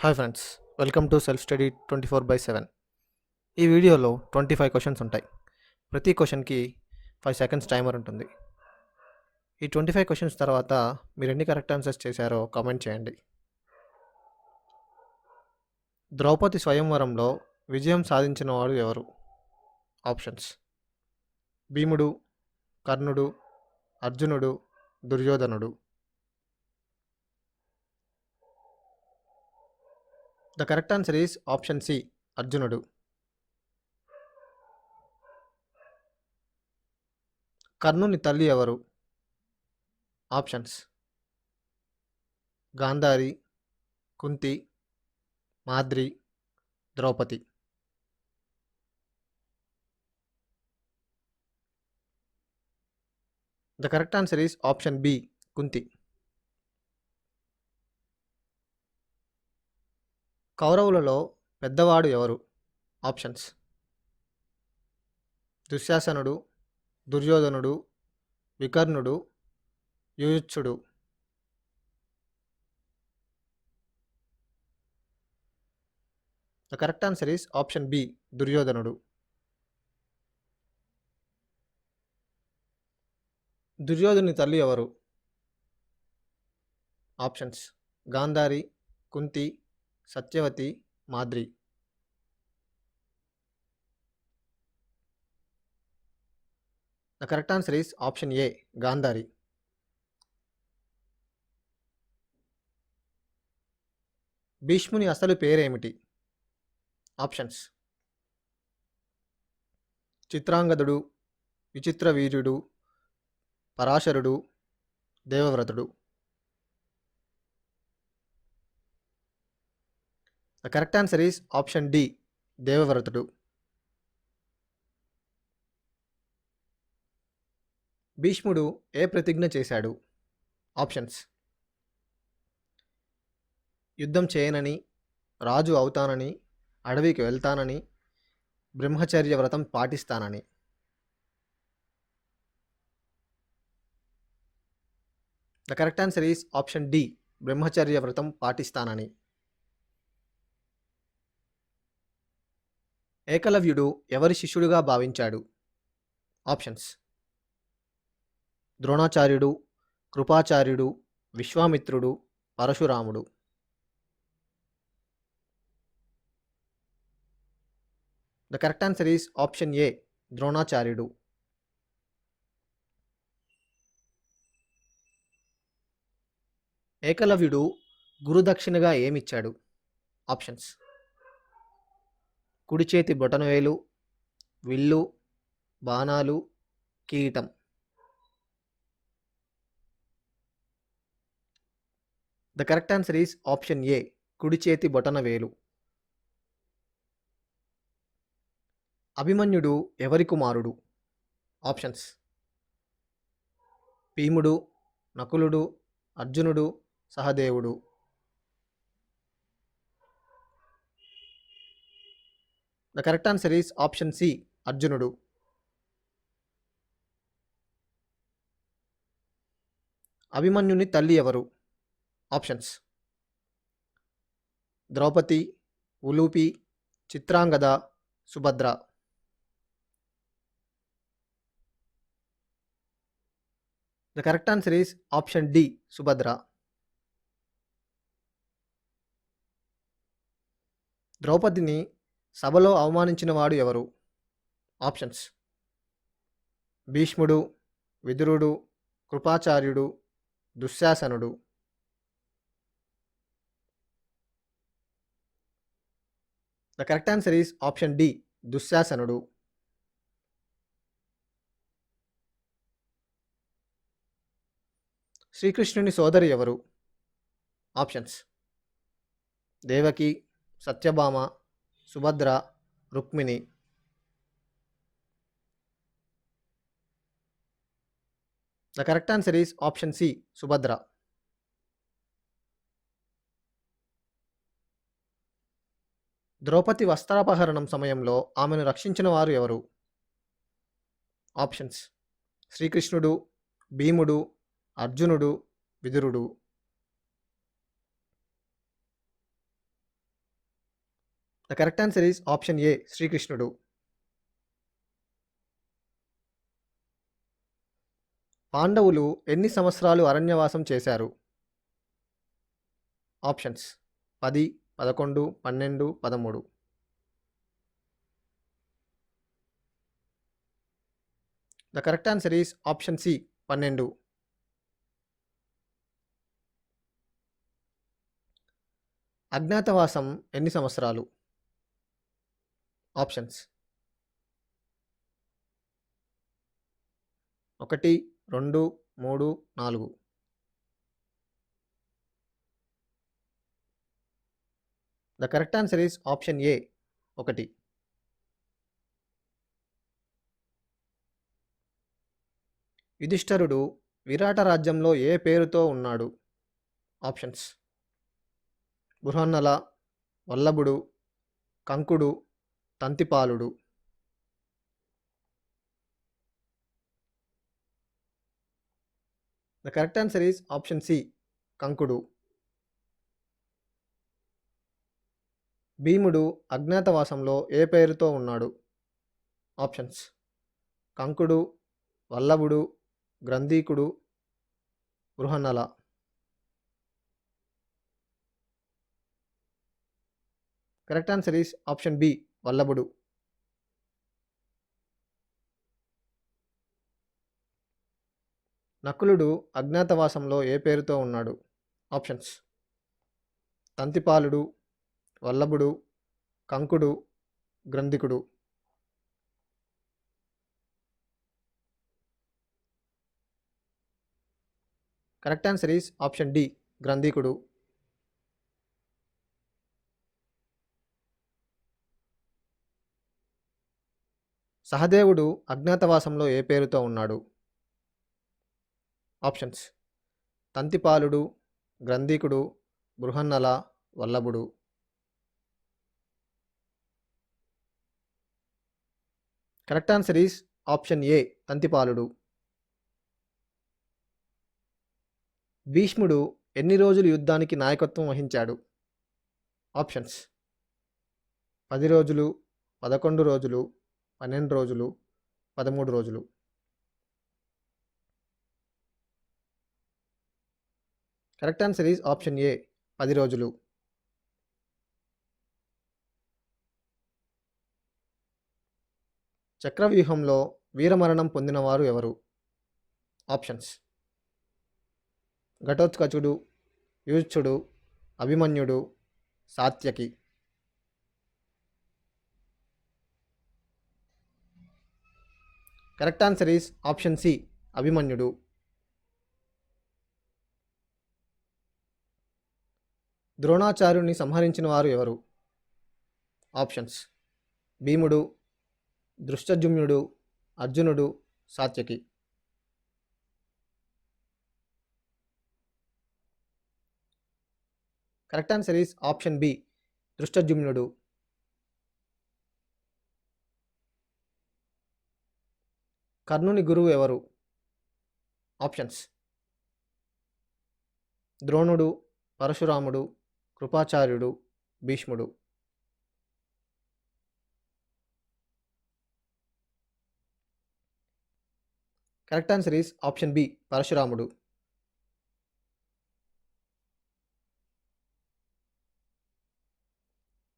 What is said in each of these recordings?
Hi friends, welcome to self study 24/7. ఈ వీడియోలో 25 questions ఉంటాయి. ప్రతి క్వశ్చన్కి 5 సెకండ్స్ టైమర్ ఉంటుంది. ఈ 25 క్వశ్చన్స్ తర్వాత మీరు ఎన్ని కరెక్ట్ ఆన్సర్స్ చేశారో కామెంట్ చేయండి. ద్రౌపది స్వయంవరంలో విజయం సాధించిన వాడు ఎవరు? ఆప్షన్స్: భీముడు, కర్ణుడు, అర్జునుడు, దుర్యోధనుడు. The correct answer is option C, అర్జునుడు. కర్ణుని తల్లి ఎవరు? Options: Gandhari, Kunti, Madri, Draupadi. The correct answer is option B, Kunti. కౌరవులలో పెద్దవాడు ఎవరు? ఆప్షన్స్: దుశ్శాసనుడు, దుర్యోధనుడు, వికర్ణుడు, యుయుత్సుడు. The correct answer is option B, దుర్యోధనుడు. దుర్యోధనుని తల్లి ఎవరు? Options: Gandhari, Kunti, Satyavati, Madri. The correct answer is option A, Gandhari. భీష్ముని అసలు పేరేమిటి? ఆప్షన్స్: చిత్రాంగదుడు, విచిత్ర వీర్యుడు, పరాశరుడు, దేవవ్రతుడు. The correct answer is option D, దేవవ్రతుడు. భీష్ముడు ఏ ప్రతిజ్ఞ చేశాడు? ఆప్షన్స్: యుద్ధం చేయనని, రాజు అవుతానని, అడవికి వెళ్తానని, బ్రహ్మచర్య వ్రతం పాటిస్తానని. The correct answer is option D, బ్రహ్మచర్య వ్రతం పాటిస్తానని. ఏకలవ్యుడు ఎవరి శిష్యుడిగా భావించాడు? ఆప్షన్స్: ద్రోణాచార్యుడు, కృపాచార్యుడు, విశ్వామిత్రుడు, పరశురాముడు. The correct answer is option A, Dronacharyudu. ఏకలవ్యుడు గురుదక్షిణగా ఏమిచ్చాడు? Options: కుడి చేతి బొటనవేలు, విల్లు, బాణాలు, కిరీటం. The correct answer is option ఏ, కుడి చేతి బొటనవేలు. అభిమన్యుడు ఎవరి కుమారుడు? ఆప్షన్స్: భీముడు, నకులుడు, అర్జునుడు, సహదేవుడు. The correct answer is option C, అర్జునుడు. అభిమన్యుని తల్లి ఎవరు? ఆప్షన్స్: Draupadi, Ulupi, Chitrangada, Subhadra. The correct answer is option D, Subhadra. ద్రౌపదిని సభలో అవమానించిన వాడు ఎవరు? ఆప్షన్స్: భీష్ముడు, విదురుడు, కృపాచార్యుడు, దుశ్శాసనుడు. The correct answer is option D, దుశ్శాసనుడు. శ్రీకృష్ణుని సోదరి ఎవరు? Options: Devaki, Satyabhama, Subhadra, Rukmini. The correct answer is option C, Subhadra. Draupadi వస్త్రాపహరణం సమయంలో ఆమెను రక్షించిన వారు ఎవరు? ఆప్షన్స్: శ్రీకృష్ణుడు, భీముడు, అర్జునుడు, విదురుడు. The correct answer is option A శ్రీకృష్ణుడు. పాండవులు ఎన్ని సంవత్సరాలు అరణ్యవాసం చేశారు? Options 10, 11, 12, 13. The correct answer is option C 12. అజ్ఞాతవాసం ఎన్ని సంవత్సరాలు? Options 1, 2, 3, 4. The correct answer is option A 1. యుధిష్ఠరుడు విరాట రాజ్యంలో ఏ పేరుతో ఉన్నాడు? ఆప్షన్స్ బృహన్నల, వల్లభుడు, కంకుడు, తంతిపాలుడు. The correct answer is option C కంకుడు. భీముడు అజ్ఞాతవాసంలో ఏ పేరుతో ఉన్నాడు? ఆప్షన్స్ కంకుడు, వల్లభుడు, గ్రంథీకుడు, Brihannala. Correct answer is option B వల్లభుడు. నకులుడు అజ్ఞాతవాసంలో ఏ పేరుతో ఉన్నాడు? ఆప్షన్స్ తంతిపాలుడు, వల్లభుడు, కంకుడు, గ్రంథికుడు. Correct answer is option D గ్రంథికుడు. సహదేవుడు అజ్ఞాతవాసంలో ఏ పేరుతో ఉన్నాడు? ఆప్షన్స్ తంతిపాలుడు, గ్రంథికుడు, బృహన్నల, వల్లభుడు. Correct answer is option A తంతిపాలుడు. భీష్ముడు ఎన్ని రోజులు యుద్ధానికి నాయకత్వం వహించాడు? ఆప్షన్స్ 10 రోజులు, 11 రోజులు, 12 రోజులు, 13 రోజులు. Correct answer is option A 10 రోజులు. చక్రవ్యూహంలో వీరమరణం పొందినవారు ఎవరు? ఆప్షన్స్ ఘటోత్కచుడు, యూత్సుడు, అభిమన్యుడు, Satyaki. Correct answer is option C అభిమన్యుడు. ద్రోణాచార్యుని సంహరించిన వారు ఎవరు? ఆప్షన్స్ భీముడు, దృష్టజుమ్నుడు, అర్జునుడు, Satyaki. Correct answer is option B దృష్టజుమ్నుడు. కర్ణుని గురువు ఎవరు? ఆప్షన్స్ ద్రోణుడు, పరశురాముడు, కృపాచార్యుడు, భీష్ముడు. Correct answer is option B పరశురాముడు.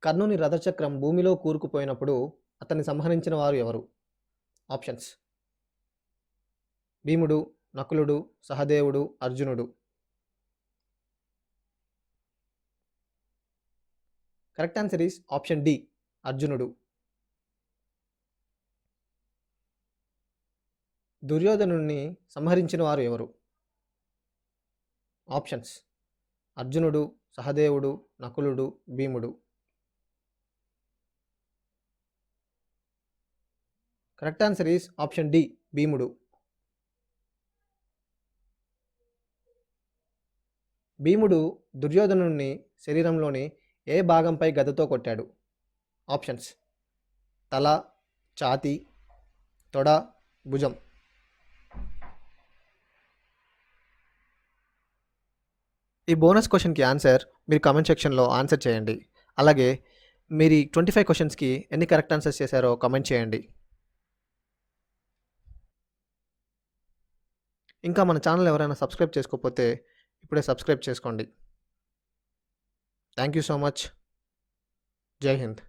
కర్ణుని రథచక్రం భూమిలో కూరుకుపోయినప్పుడు అతన్ని సంహరించిన వారు ఎవరు? ఆప్షన్స్ భీముడు, నకులుడు, సహదేవుడు, అర్జునుడు. Correct answer is option D అర్జునుడు. దుర్యోధనుడిని సంహరించిన వారు ఎవరు? ఆప్షన్స్ అర్జునుడు, సహదేవుడు, నకులుడు, భీముడు. Correct answer is option D భీముడు. భీముడు దుర్యోధనుని శరీరంలోని ఏ భాగంపై గదతో కొట్టాడు? ఆప్షన్స్ తల, ఛాతీ, తొడ, భుజం. ఈ బోనస్ క్వశ్చన్కి ఆన్సర్ మీరు కామెంట్ సెక్షన్లో ఆన్సర్ చేయండి. అలాగే మీరు ఈ 25 క్వశ్చన్స్కి ఎన్ని కరెక్ట్ ఆన్సర్స్ చేశారో కామెంట్ చేయండి. ఇంకా మన ఛానల్ ఎవరైనా సబ్స్క్రైబ్ చేసుకోకపోతే ఇప్పుడే సబ్స్క్రైబ్ చేసుకోండి. Thank you so much. జై హింద్.